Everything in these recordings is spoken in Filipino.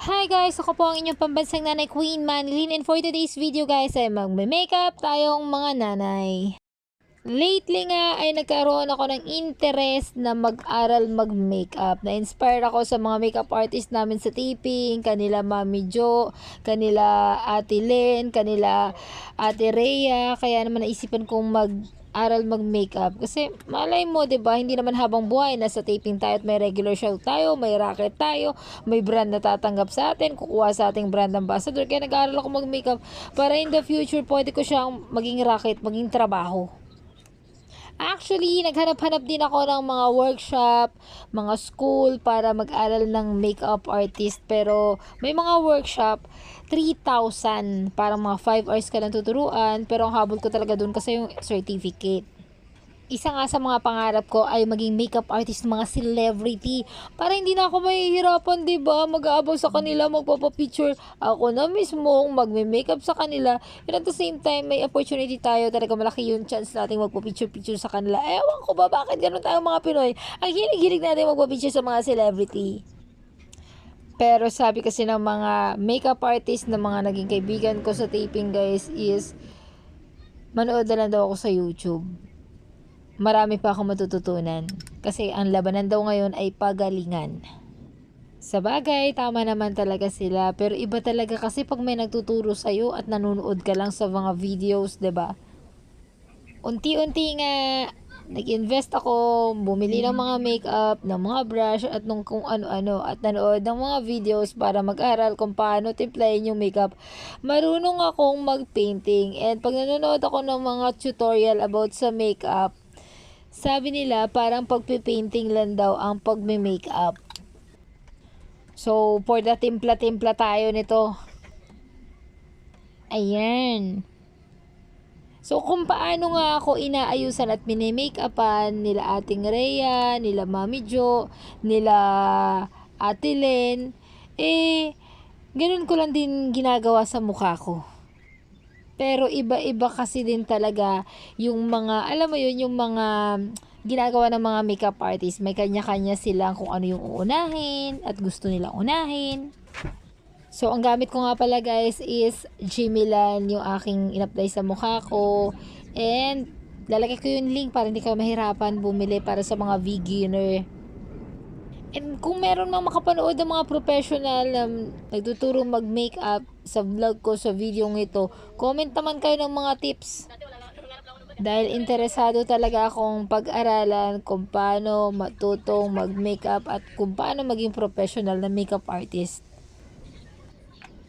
Hi guys! Ako po ang inyong pambansang nanay Queen Manilyn, and for today's video guys ay magme-makeup tayong mga nanay. Lately nga ay nagkaroon ako ng interest na mag-aral mag-makeup. Na-inspire ako sa mga makeup artist namin sa taping, kanila Mami Jo, kanila Ate Len, kanila Ate Rhea. Kaya naman naisipan kong mag-aral mag-makeup. Kasi malay mo, 'di ba? Hindi naman habang buhay nasa taping tayo at may regular show tayo, may racket tayo, may brand na tatanggap sa atin, kukuha sa ating brand ambassador. Kaya nag-aaral ako mag-makeup para in the future pwede ko siyang maging racket, maging trabaho. Actually, naghanap-hanap din ako ng mga workshop, mga school para mag-aral ng makeup artist. Pero may mga workshop, 3,000. Parang mga 5 hours ka lang tuturuan. Pero ang habol ko talaga dun kasi yung certificate. Isa nga sa mga pangarap ko ay maging makeup artist ng mga celebrity. Para hindi na ako mahihirapan, diba? Mag-aabang sa kanila, magpapapicture. Ako na mismo magme-makeup sa kanila. And at the same time, may opportunity tayo. Talaga malaki yung chance natin magpapicture-picture sa kanila. Ewan ko ba bakit ganun tayo mga Pinoy? Ang hilig-hilig natin magpapicture sa mga celebrity. Pero sabi kasi ng mga makeup artist na mga naging kaibigan ko sa taping guys is manood na lang daw ako sa YouTube. Marami pa akong matututunan kasi ang labanan daw ngayon ay pagalingan. Sa bagay, tama naman talaga sila, pero iba talaga kasi pag may nagtuturo sa'yo at nanonood ka lang sa mga videos, 'di ba? Unti-unti nga nag-invest ako, bumili ng mga makeup, ng mga brush at nung kung ano-ano at nanood ng mga videos para mag-aral kung paano timplahin yung makeup. Marunong akong mag-painting, and pag nanonood ako ng mga tutorial about sa makeup, sabi nila parang pagpipainting lang daw ang pagme-makeup. So, for the timpla-timpla tayo nito. Ayan. So, kung paano nga ako inaayusan at mini-makeupan nila Ating Rhea, nila Mami Jo, nila Ate Len, ganun ko lang din ginagawa sa mukha ko. Pero iba-iba kasi din talaga yung mga, alam mo yun, yung mga ginagawa ng mga makeup artist. May kanya-kanya silang kung ano yung uunahin at gusto nilang unahin. So, ang gamit ko nga pala guys is Jimilan, yung aking in-apply sa mukha ko. And, lalagay ko yung link para hindi kayo mahirapan bumili para sa mga beginner. And kung meron mang makapanood ng mga professional na nagtuturo mag-makeup sa vlog ko, sa video ito, comment naman kayo ng mga tips. Dahil interesado talaga akong pag-aralan kung paano matutong mag-makeup at kung paano maging professional na makeup artist.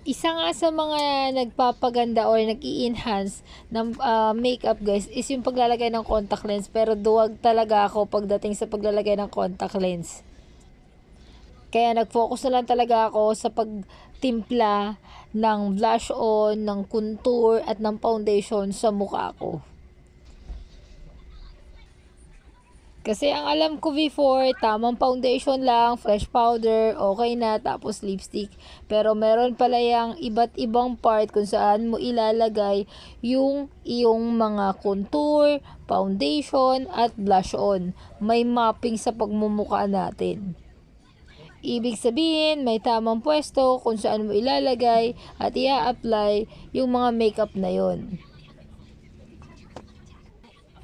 Isa nga sa mga nagpapaganda or nag-i-enhance ng makeup guys is yung paglalagay ng contact lens. Pero duwag talaga ako pagdating sa paglalagay ng contact lens. Kaya nag-focus na lang talaga ako sa pagtimpla ng blush on, ng contour at ng foundation sa mukha ko. Kasi ang alam ko before, tamang foundation lang, fresh powder, okay na, tapos lipstick. Pero meron pala yung iba't ibang part kung saan mo ilalagay yung iyong mga contour, foundation, at blush on. May mapping sa pagmumukha natin. Ibig sabihin, may tamang pwesto kung saan mo ilalagay at i-apply yung mga makeup na yon.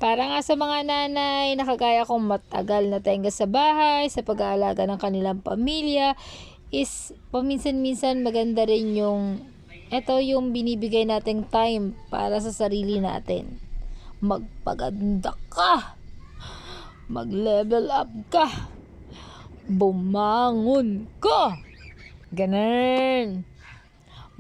Para nga sa mga nanay na kagaya kong matagal na tenga sa bahay, sa pag-aalaga ng kanilang pamilya, is paminsan-minsan maganda rin yung yung binibigay nating time para sa sarili natin. Magpaganda ka! Mag-level up ka! Bumangon ka! Ganun.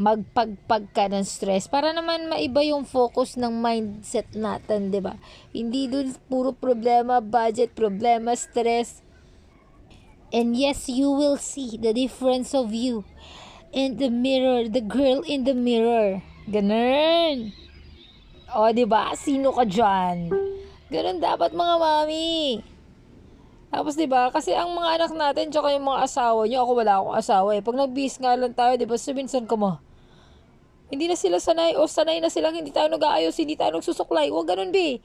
Magpagpag ka ng stress para naman maiba yung focus ng mindset natin, 'di ba? Hindi dun puro problema, budget, problema, stress. And yes, you will see the difference of you in the mirror, the girl in the mirror. Ganun. O, 'di ba? Sino ka diyan? Ganun dapat mga mami. Tapos 'di ba? Kasi ang mga anak natin tsaka yung mga asawa niyo, ako wala akong asawa eh. Pag nag-bis nga lang tayo, 'di ba? Minsan ka mo. Hindi na sila sanay o sanay na silang hindi tayo nag-aayos, hindi tayo nagsusuklay. Huwag ganun, be.